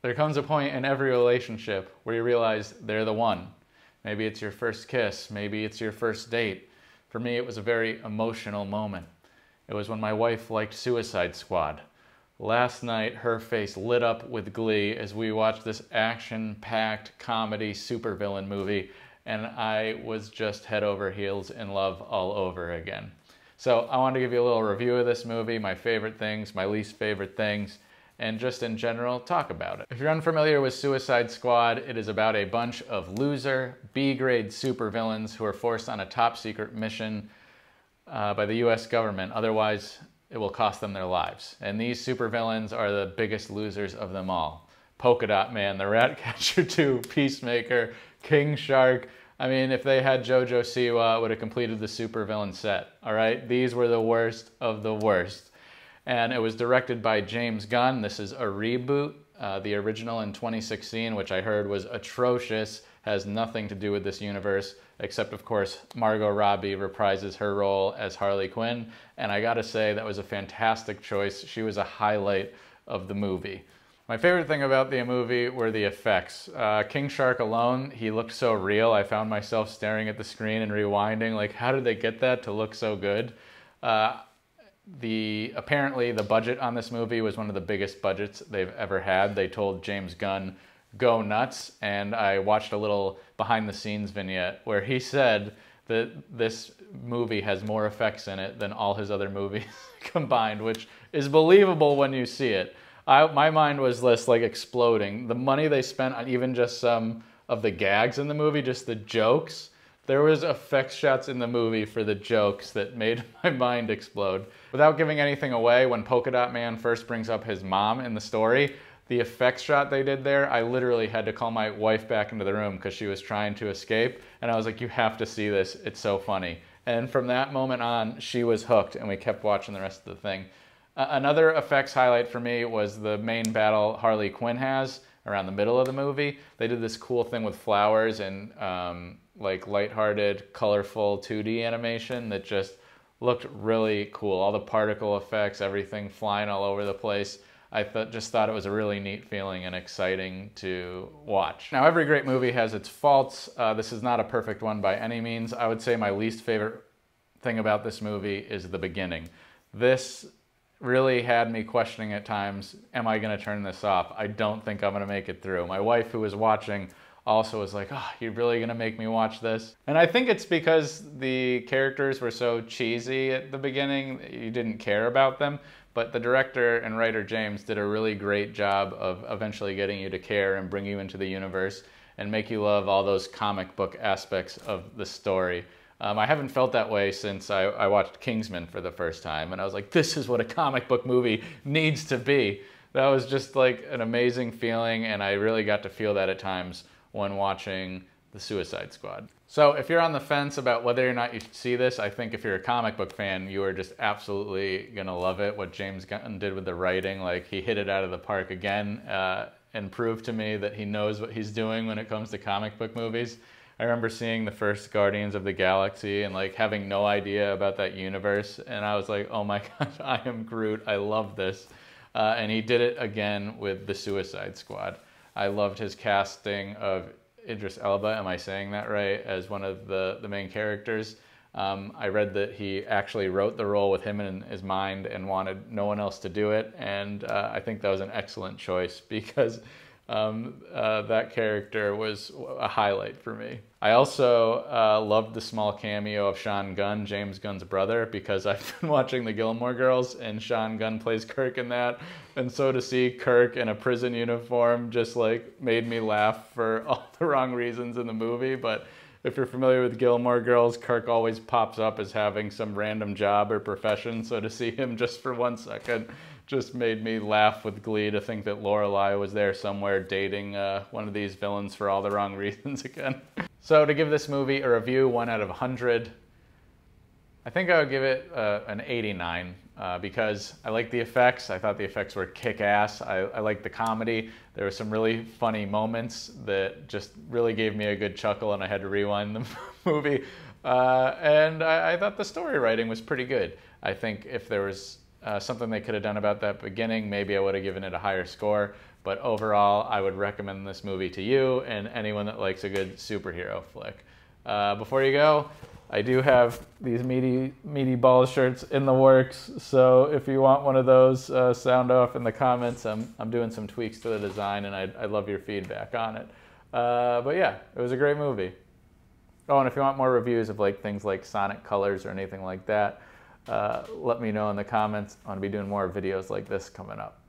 There comes a point in every relationship where you realize they're the one. Maybe it's your first kiss, maybe it's your first date. For me, it was a very emotional moment. It was when my wife liked Suicide Squad. Last night, her face lit up with glee as we watched this action-packed comedy supervillain movie, and I was just head over heels in love all over again. So I wanted to give you a little review of this movie, my favorite things, my least favorite things, and just in general, talk about it. If you're unfamiliar with Suicide Squad, it is about a bunch of loser, B-grade supervillains who are forced on a top-secret mission by the US government. Otherwise, it will cost them their lives. And these supervillains are the biggest losers of them all. Polka Dot Man, the Ratcatcher 2, Peacemaker, King Shark. I mean, if they had JoJo Siwa, it would have completed the supervillain set, all right? These were the worst of the worst. And it was directed by James Gunn. This is a reboot. The original in 2016, which I heard was atrocious, has nothing to do with this universe, except of course Margot Robbie reprises her role as Harley Quinn. And I gotta say, that was a fantastic choice. She was a highlight of the movie. My favorite thing about the movie were the effects. King Shark alone, he looked so real. I found myself staring at the screen and rewinding, like, how did they get that to look so good? Apparently the budget on this movie was one of the biggest budgets they've ever had. They told James Gunn, go nuts, and I watched a little behind the scenes vignette where he said that this movie has more effects in it than all his other movies combined, which is believable when you see it. My mind was just like exploding. The money they spent on even just some of the gags in the movie, just the jokes. There was effects shots in the movie for the jokes that made my mind explode. Without giving anything away, when Polka Dot Man first brings up his mom in the story, the effects shot they did there, I literally had to call my wife back into the room because she was trying to escape. And I was like, you have to see this, it's so funny. And from that moment on, she was hooked and we kept watching the rest of the thing. Another effects highlight for me was the main battle Harley Quinn has around the middle of the movie. They did this cool thing with flowers and like lighthearted, colorful 2D animation that just looked really cool. All the particle effects, everything flying all over the place. I just thought it was a really neat feeling and exciting to watch. Now, every great movie has its faults. This is not a perfect one by any means. I would say my least favorite thing about this movie is the beginning. This really had me questioning at times, am I gonna turn this off? I don't think I'm gonna make it through. My wife, who was watching, also was like, oh, you're really gonna make me watch this? And I think it's because the characters were so cheesy at the beginning, you didn't care about them. But the director and writer James did a really great job of eventually getting you to care and bring you into the universe and make you love all those comic book aspects of the story. I haven't felt that way since I watched Kingsman for the first time, and I was like, this is what a comic book movie needs to be. That was just like an amazing feeling, and I really got to feel that at times when watching The Suicide Squad. So if you're on the fence about whether or not you should see this, I think if you're a comic book fan, you are just absolutely gonna love it. What James Gunn did with the writing, like he hit it out of the park again and proved to me that he knows what he's doing when it comes to comic book movies. I remember seeing the first Guardians of the Galaxy and like having no idea about that universe, and I was like, oh my gosh, I am Groot, I love this. And he did it again with The Suicide Squad. I loved his casting of Idris Elba, am I saying that right, as one of the main characters. I read that he actually wrote the role with him in his mind and wanted no one else to do it, and I think that was an excellent choice because that character was a highlight for me. I also loved the small cameo of Sean Gunn, James Gunn's brother, because I've been watching The Gilmore Girls and Sean Gunn plays Kirk in that. And so to see Kirk in a prison uniform just like made me laugh for all the wrong reasons in the movie. But if you're familiar with Gilmore Girls, Kirk always pops up as having some random job or profession. So to see him just for 1 second just made me laugh with glee to think that Lorelai was there somewhere dating one of these villains for all the wrong reasons again. So to give this movie a review, 1 out of 100, I think I would give it an 89 because I like the effects. I thought the effects were kick-ass. I liked the comedy. There were some really funny moments that just really gave me a good chuckle, and I had to rewind the movie. And I thought the story writing was pretty good. I think if there was something they could have done about that beginning, maybe I would have given it a higher score. But overall, I would recommend this movie to you and anyone that likes a good superhero flick. Before you go, I do have these meaty balls shirts in the works, so if you want one of those, sound off in the comments. I'm doing some tweaks to the design, and I'd love your feedback on it. But yeah, it was a great movie. Oh, and if you want more reviews of like things like Sonic Colors or anything like that, let me know in the comments. I'm going to be doing more videos like this coming up.